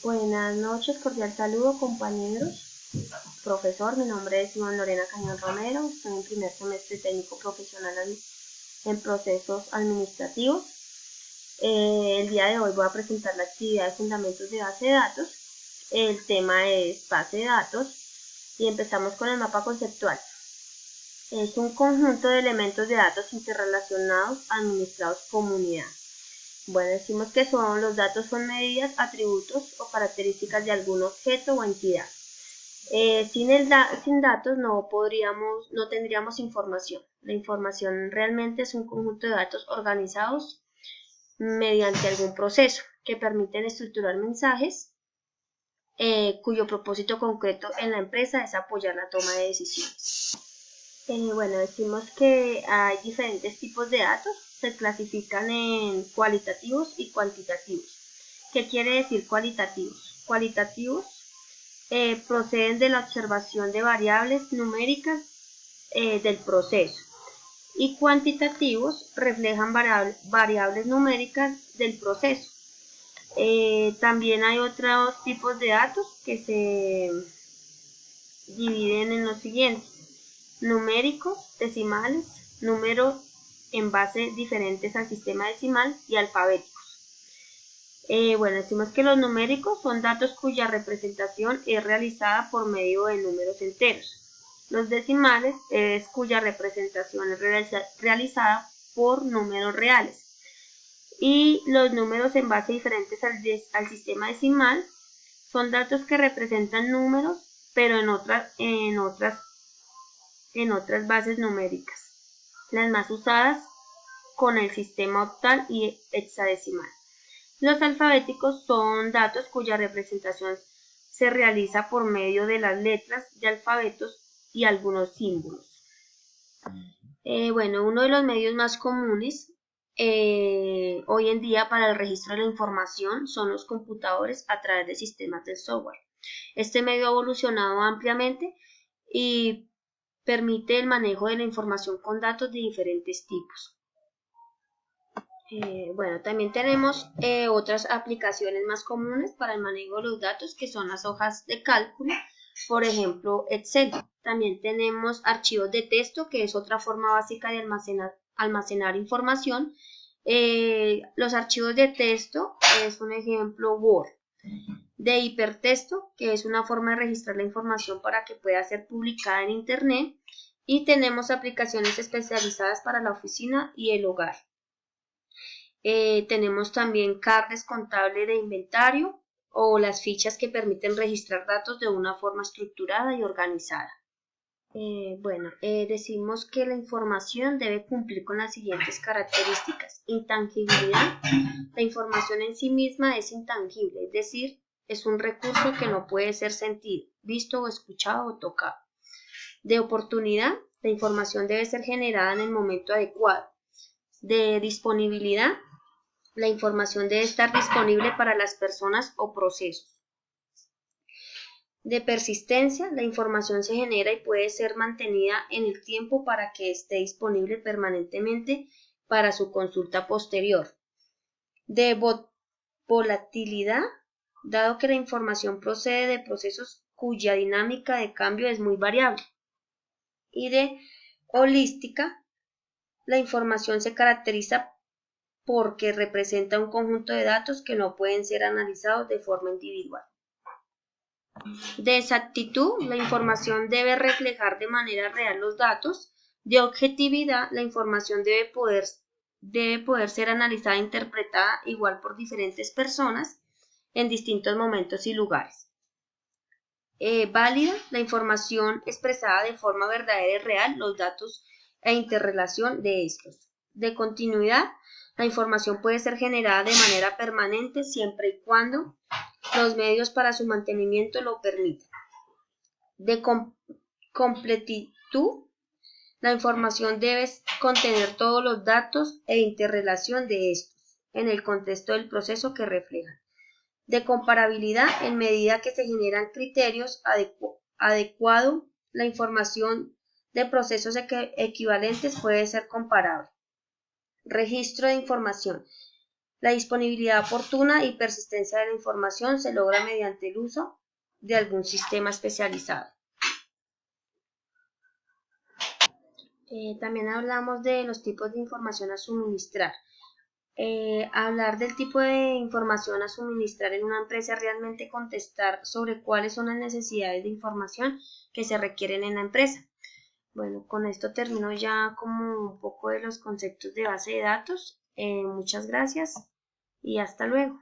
Buenas noches, cordial saludo compañeros. Profesor, mi nombre es Iván Lorena Cañón Romero, estoy en primer semestre técnico profesional en procesos administrativos. El día de hoy voy a presentar la actividad de fundamentos de base de datos. El tema es base de datos y empezamos con el mapa conceptual. Es un conjunto de elementos de datos interrelacionados administrados como unidad. Bueno, decimos que los datos son medidas, atributos o características de algún objeto o entidad. Sin datos no tendríamos información. La información realmente es un conjunto de datos organizados mediante algún proceso que permiten estructurar mensajes cuyo propósito concreto en la empresa es apoyar la toma de decisiones. Bueno, decimos que hay diferentes tipos de datos, se clasifican en cualitativos y cuantitativos. ¿Qué quiere decir cualitativos? Cualitativos proceden de la observación de variables numéricas del proceso y cuantitativos reflejan variables numéricas del proceso. También hay otros tipos de datos que se dividen en los siguientes: numéricos, decimales, números en base diferentes al sistema decimal y alfabéticos. Bueno, decimos que los numéricos son datos cuya representación es realizada por medio de números enteros. Los decimales es cuya representación es realizada por números reales. Y los números en base diferentes al sistema decimal son datos que representan números, pero en otras bases numéricas, las más usadas con el sistema octal y hexadecimal. Los alfabéticos son datos cuya representación se realiza por medio de las letras de alfabetos y algunos símbolos. Bueno, uno de los medios más comunes hoy en día para el registro de la información son los computadores a través de sistemas de software. Este medio ha evolucionado ampliamente y permite el manejo de la información con datos de diferentes tipos. Bueno, también tenemos otras aplicaciones más comunes para el manejo de los datos, que son las hojas de cálculo, por ejemplo Excel. También tenemos archivos de texto, que es otra forma básica de almacenar información. Los archivos de texto es un ejemplo Word. De hipertexto, que es una forma de registrar la información para que pueda ser publicada en Internet. Y tenemos aplicaciones especializadas para la oficina y el hogar. Tenemos también carnes contables de inventario o las fichas que permiten registrar datos de una forma estructurada y organizada. Decimos que la información debe cumplir con las siguientes características. Intangibilidad. La información en sí misma es intangible, es decir, es un recurso que no puede ser sentido, visto o escuchado o tocado. De oportunidad. La información debe ser generada en el momento adecuado. De disponibilidad. La información debe estar disponible para las personas o procesos. De persistencia, la información se genera y puede ser mantenida en el tiempo para que esté disponible permanentemente para su consulta posterior. De volatilidad, dado que la información procede de procesos cuya dinámica de cambio es muy variable. Y de holística, la información se caracteriza porque representa un conjunto de datos que no pueden ser analizados de forma individual. De exactitud, la información debe reflejar de manera real los datos. De objetividad, la información debe poder ser analizada e interpretada igual por diferentes personas en distintos momentos y lugares. Válida, la información expresada de forma verdadera y real, los datos e interrelación de estos. De continuidad, la información puede ser generada de manera permanente siempre y cuando los medios para su mantenimiento lo permitan. De completitud, la información debe contener todos los datos e interrelación de estos en el contexto del proceso que reflejan. De comparabilidad, en medida que se generan criterios adecuados, la información de procesos equivalentes puede ser comparable. Registro de información. La disponibilidad oportuna y persistencia de la información se logra mediante el uso de algún sistema especializado. También hablamos de los tipos de información a suministrar. Hablar del tipo de información a suministrar en una empresa es realmente contestar sobre cuáles son las necesidades de información que se requieren en la empresa. Bueno, con esto termino ya como un poco de los conceptos de base de datos. Muchas gracias y hasta luego.